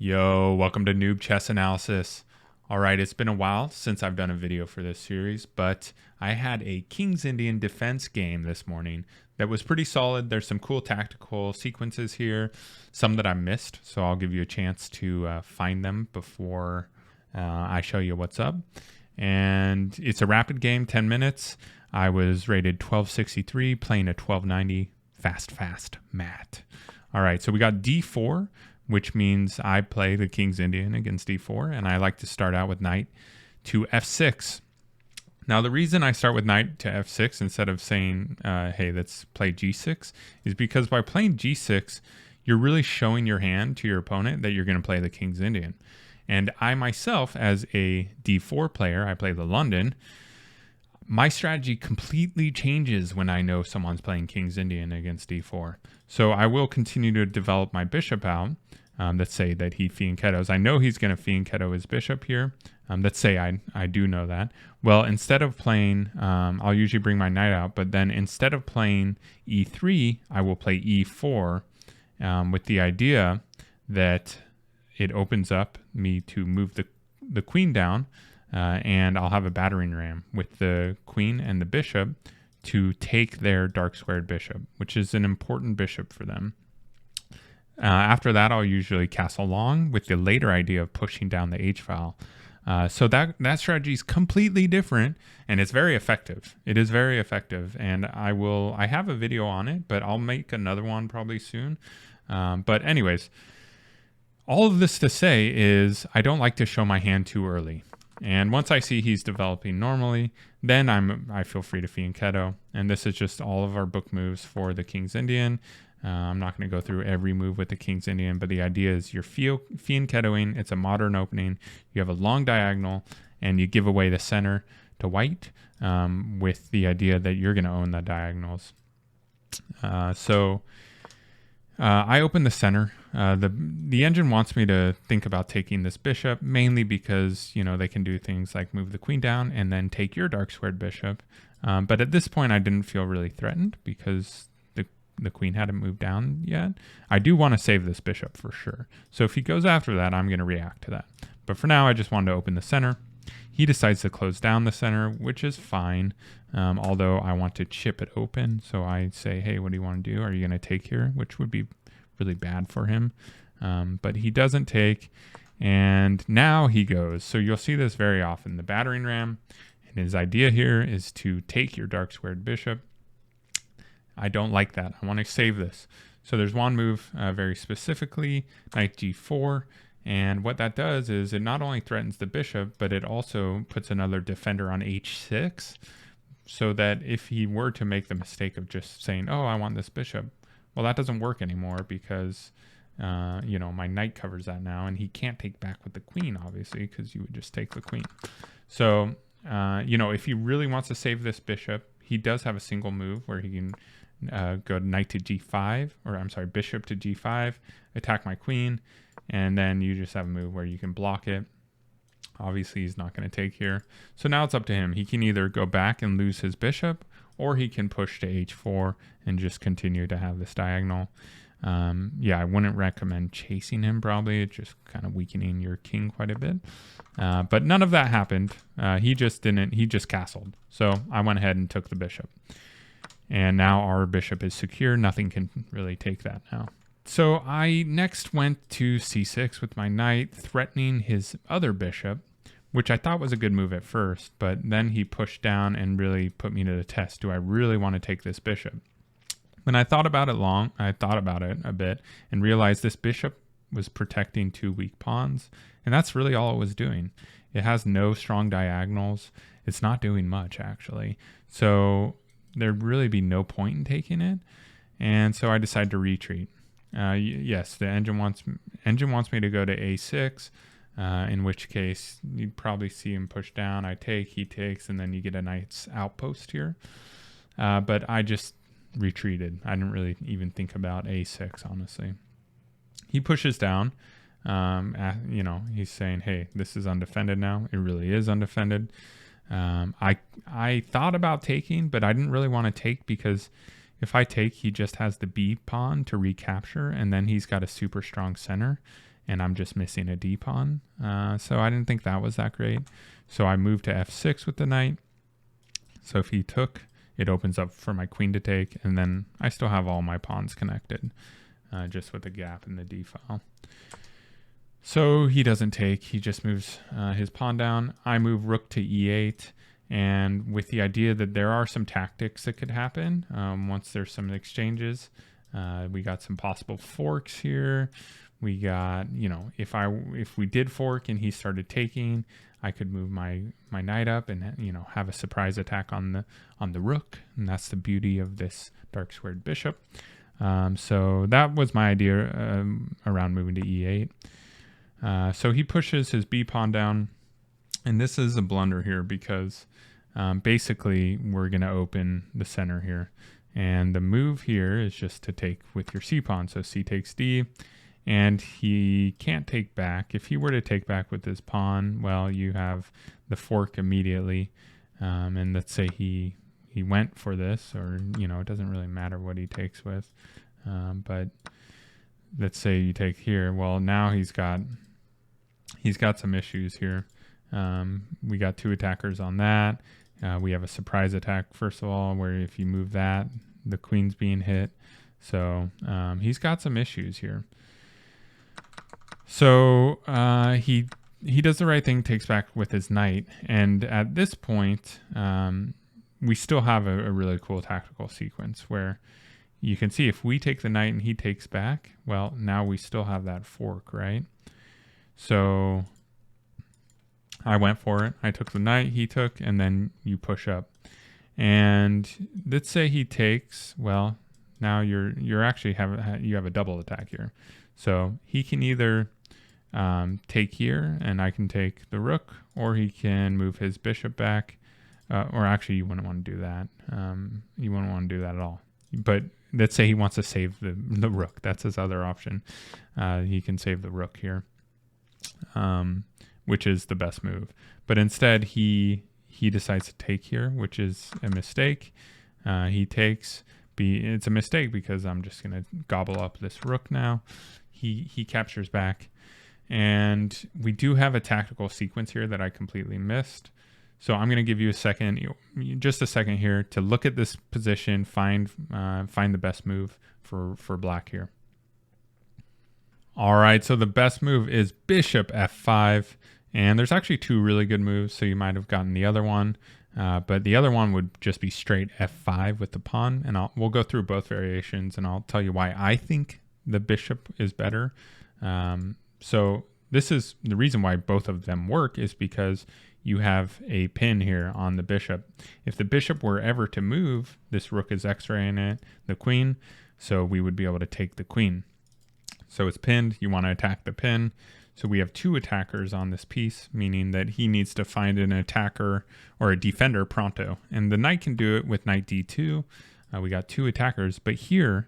Yo, welcome to Noob Chess Analysis. All right, it's been a while since I've done a video for this series, but I had a King's Indian defense game this morning that was pretty solid. There's some cool tactical sequences here, some that I missed, so I'll give you a chance to find them before I show you what's up. And it's a rapid game, 10 minutes. I was rated 1263, playing a 1290 fast mat. All right, so we got d4, which means I play the King's Indian against d4, and I like to start out with knight to f6. Now, the reason I start with knight to f6 instead of saying, hey, let's play g6, is because by playing g6, you're really showing your hand to your opponent that you're going to play the King's Indian. And I myself, as a d4 player, I play the London, my strategy completely changes when I know someone's playing King's Indian against d4. So I will continue to develop my bishop out. Let's say that he fianchettos. I know he's going to fianchetto his bishop here. Let's say I do know that. Well, instead of playing, I'll usually bring my knight out, but then instead of playing e3, I will play e4 with the idea that it opens up me to move the queen down, and I'll have a battering ram with the queen and the bishop to take their dark squared bishop, which is an important bishop for them. After that, I'll usually castle long with the later idea of pushing down the h-file. So that strategy is completely different, and it's very effective. It is very effective, and I have a video on it, but I'll make another one probably soon. But anyways, all of this to say is I don't like to show my hand too early. And once I see he's developing normally, then I feel free to fianchetto. And this is just all of our book moves for the King's Indian. I'm not going to go through every move with the King's Indian, but the idea is you're fianchettoing. It's a modern opening. You have a long diagonal, and you give away the center to white with the idea that you're going to own the diagonals. I open the center. The engine wants me to think about taking this bishop, mainly because, they can do things like move the queen down and then take your dark squared bishop. But at this point, I didn't feel really threatened because the queen hadn't moved down yet. I do want to save this bishop for sure. So if he goes after that, I'm going to react to that. But for now, I just wanted to open the center. He decides to close down the center, which is fine, although I want to chip it open. So I say, hey, what do you want to do? Are you going to take here? Which would be really bad for him. But he doesn't take, and now he goes. So you'll see this very often. The battering ram, and his idea here is to take your dark squared bishop. I don't like that. I want to save this. So there's one move very specifically, knight g4. And what that does is it not only threatens the bishop, but it also puts another defender on h6, so that if he were to make the mistake of just saying, oh, I want this bishop, well, that doesn't work anymore because, my knight covers that now, and he can't take back with the queen, obviously, because you would just take the queen. So, if he really wants to save this bishop, he does have a single move where he can go knight to g5, or I'm sorry, bishop to g5, attack my queen, and then you just have a move where you can block it. Obviously, he's not going to take here. So now it's up to him. He can either go back and lose his bishop, or he can push to h4 and just continue to have this diagonal. I wouldn't recommend chasing him probably. It's just kind of weakening your king quite a bit. But none of that happened. He just castled. So I went ahead and took the bishop. And now our bishop is secure. Nothing can really take that now. So I next went to c6 with my knight, threatening his other bishop, which I thought was a good move at first, but then he pushed down and really put me to the test. Do I really want to take this bishop? When I thought about it a bit and realized this bishop was protecting two weak pawns, and that's really all it was doing. It has no strong diagonals. It's not doing much, actually. So there'd really be no point in taking it, and so I decided to retreat. Yes, the engine wants me to go to a6, in which case you'd probably see him push down. I take, he takes, and then you get a nice outpost here. But I just retreated. I didn't really even think about a6, honestly. He pushes down. He's saying, hey, this is undefended now. It really is undefended. I thought about taking, but I didn't really want to take because if I take, he just has the B pawn to recapture, and then he's got a super strong center. and I'm just missing a D pawn. So I didn't think that was that great. So I moved to F6 with the knight. So if he took, it opens up for my queen to take, and then I still have all my pawns connected, just with a gap in the D file. So he doesn't take, he just moves his pawn down. I move rook to E8, and with the idea that there are some tactics that could happen once there's some exchanges. We got some possible forks here. We got, if we did fork and he started taking, I could move my knight up and have a surprise attack on the rook, and that's the beauty of this dark squared bishop. So that was my idea around moving to E8. So he pushes his B pawn down, and this is a blunder here because basically we're going to open the center here, and the move here is just to take with your C pawn. So C takes D, and he can't take back. If he were to take back with his pawn, well, you have the fork immediately, and let's say he went for this, or it doesn't really matter what he takes with, but let's say you take here. Well, now he's got some issues here. We got two attackers on that. We have a surprise attack, first of all, where if you move that, the queen's being hit. So he's got some issues here. So he does the right thing, takes back with his knight. And at this point, we still have a really cool tactical sequence where you can see if we take the knight and he takes back, well, now we still have that fork, right? So I went for it. I took the knight, he took, and then you push up. And let's say he takes, well, now you're actually you have a double attack here. So he can either take here, and I can take the rook, or he can move his bishop back. Or actually, you wouldn't want to do that. You wouldn't want to do that at all. But let's say he wants to save the rook. That's his other option. He can save the rook here, which is the best move. But instead, he decides to take here, which is a mistake. He takes. It's a mistake because I'm just going to gobble up this rook now. He captures back. And we do have a tactical sequence here that I completely missed. So I'm going to give you just a second here to look at this position, find the best move for black here. All right, so the best move is bishop f5, and there's actually two really good moves, so you might have gotten the other one, but the other one would just be straight f5 with the pawn, and we'll go through both variations, and I'll tell you why I think the bishop is better. So this is the reason why both of them work, is because you have a pin here on the bishop. If the bishop were ever to move, this rook is x-raying it, the queen, so we would be able to take the queen. So it's pinned, you want to attack the pin. So we have two attackers on this piece, meaning that he needs to find an attacker or a defender pronto. And the knight can do it with knight d2. We got two attackers, but here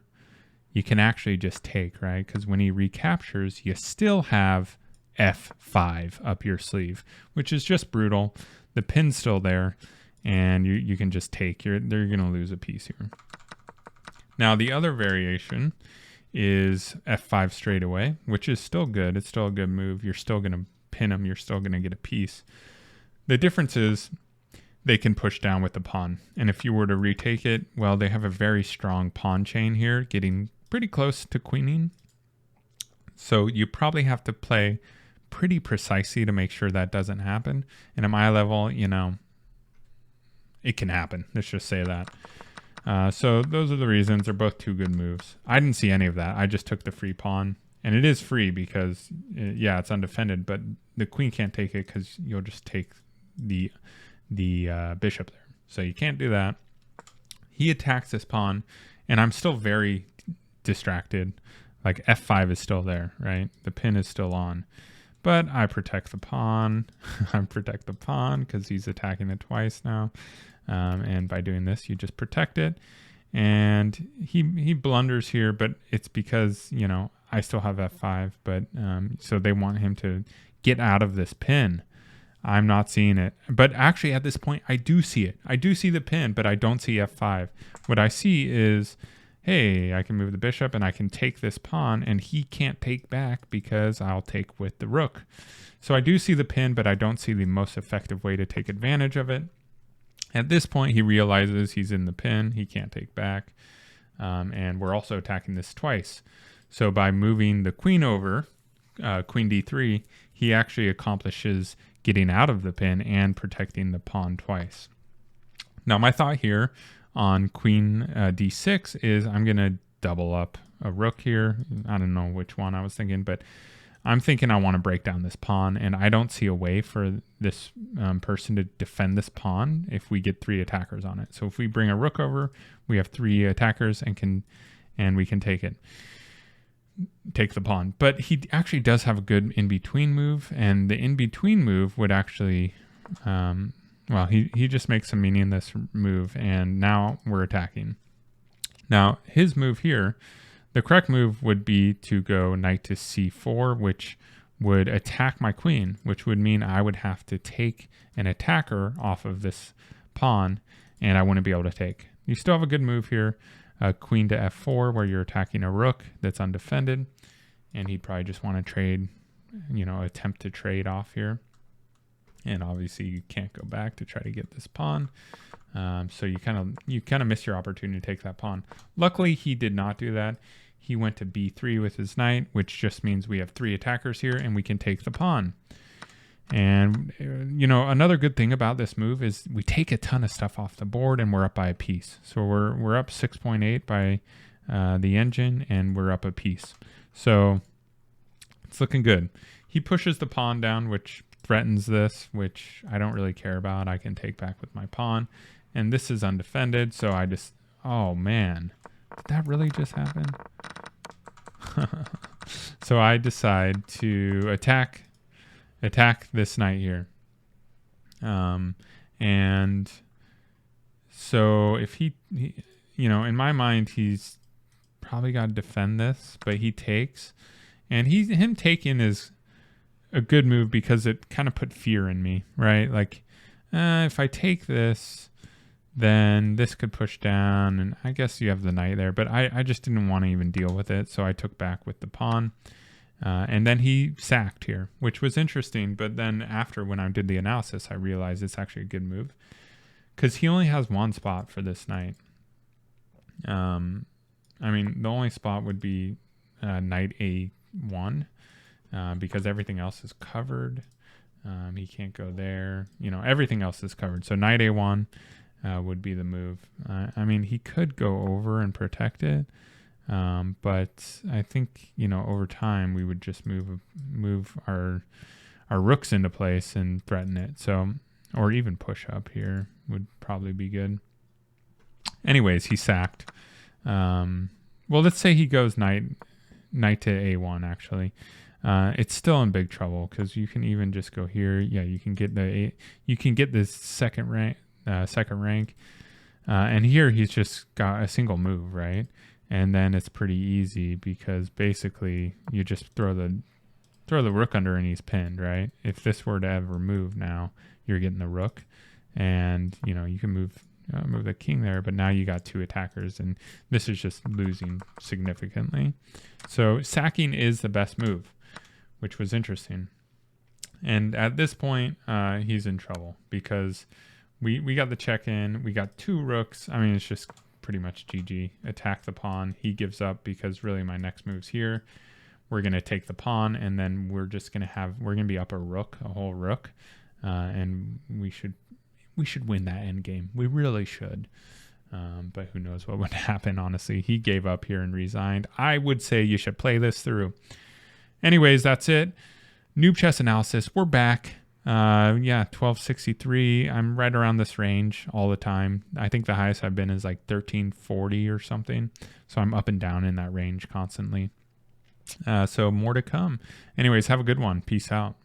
you can actually just take, right? Because when he recaptures, you still have f5 up your sleeve, which is just brutal. The pin's still there, and you can just take. They're going to lose a piece here. Now, the other variation is f5 straight away, which is still good. It's still a good move. You're still going to pin them. You're still going to get a piece. The difference is they can push down with the pawn. And if you were to retake it, well, they have a very strong pawn chain here, getting pretty close to queening. So you probably have to play pretty precisely to make sure that doesn't happen. And at my level, it can happen. Let's just say that. So those are the reasons. They're both two good moves. I didn't see any of that. I just took the free pawn. And it is free because, it's undefended, but the queen can't take it because you'll just take the bishop there. So you can't do that. He attacks this pawn, and I'm still very distracted. Like f5 is still there, right? The pin is still on. But I protect the pawn. I protect the pawn because he's attacking it twice now. And by doing this, you just protect it. And he blunders here, but it's because, I still have f5. But so they want him to get out of this pin. I'm not seeing it. But actually, at this point, I do see it. I do see the pin, but I don't see f5. What I see is hey, I can move the bishop and I can take this pawn, and he can't take back because I'll take with the rook. So I do see the pin, but I don't see the most effective way to take advantage of it. At this point, he realizes he's in the pin. He can't take back. And we're also attacking this twice. So by moving the queen over, queen d3, he actually accomplishes getting out of the pin and protecting the pawn twice. Now, my thought here on queen d6 is I'm going to double up a rook here. I don't know which one I was thinking, but I'm thinking I want to break down this pawn, and I don't see a way for this person to defend this pawn if we get 3 attackers on it. So if we bring a rook over, we have 3 attackers and we can take the pawn. But he actually does have a good in-between move, and the in-between move would actually, well, he just makes a meaningless move, and now we're attacking. Now, his move here, the correct move would be to go knight to c4, which would attack my queen, which would mean I would have to take an attacker off of this pawn, and I wouldn't be able to take. You still have a good move here, queen to f4, where you're attacking a rook that's undefended, and he'd probably just want to trade, attempt to trade off here. And obviously you can't go back to try to get this pawn. So you kind of miss your opportunity to take that pawn. Luckily, he did not do that. He went to b3 with his knight, which just means we have 3 attackers here and we can take the pawn. And, another good thing about this move is we take a ton of stuff off the board and we're up by a piece. So we're up 6.8 by the engine, and we're up a piece. So it's looking good. He pushes the pawn down, which threatens this, which I don't really care about. I can take back with my pawn. And this is undefended, so I just... Oh, man. Did that really just happen? So I decide to attack this knight here. And so if he, in my mind, he's probably got to defend this, but he takes. And him taking is a good move because it kind of put fear in me, right? Like, if I take this, then this could push down, and I guess you have the knight there, but I just didn't want to even deal with it, so I took back with the pawn. And then he sacked here, which was interesting, but then after, when I did the analysis, I realized it's actually a good move because he only has one spot for this knight. I mean, the only spot would be knight a1 because everything else is covered. He can't go there. Everything else is covered. So knight a1 would be the move. I mean, he could go over and protect it, but I think over time we would just move our rooks into place and threaten it. So, or even push up here would probably be good. Anyways, he sacked. Well, let's say he goes knight to a1. Actually, it's still in big trouble because you can even just go here. Yeah, you can get this second rank. And here he's just got a single move, right? And then it's pretty easy because basically you just throw the rook under and he's pinned, right? If this were to ever move now, you're getting the rook, and you can move the king there, but now you got 2 attackers, and this is just losing significantly. So sacking is the best move, which was interesting. And at this point, he's in trouble because we got the check in. We got 2 rooks. I mean, it's just pretty much GG. Attack the pawn. He gives up because really my next move's here. We're going to take the pawn, and then we're going to be up a whole rook. And we should win that end game. We really should. But who knows what would happen, honestly. He gave up here and resigned. I would say you should play this through. Anyways, that's it. Noob Chess Analysis. We're back. 1263. I'm right around this range all the time. I think the highest I've been is like 1340 or something. So I'm up and down in that range constantly. So more to come. Anyways, have a good one. Peace out.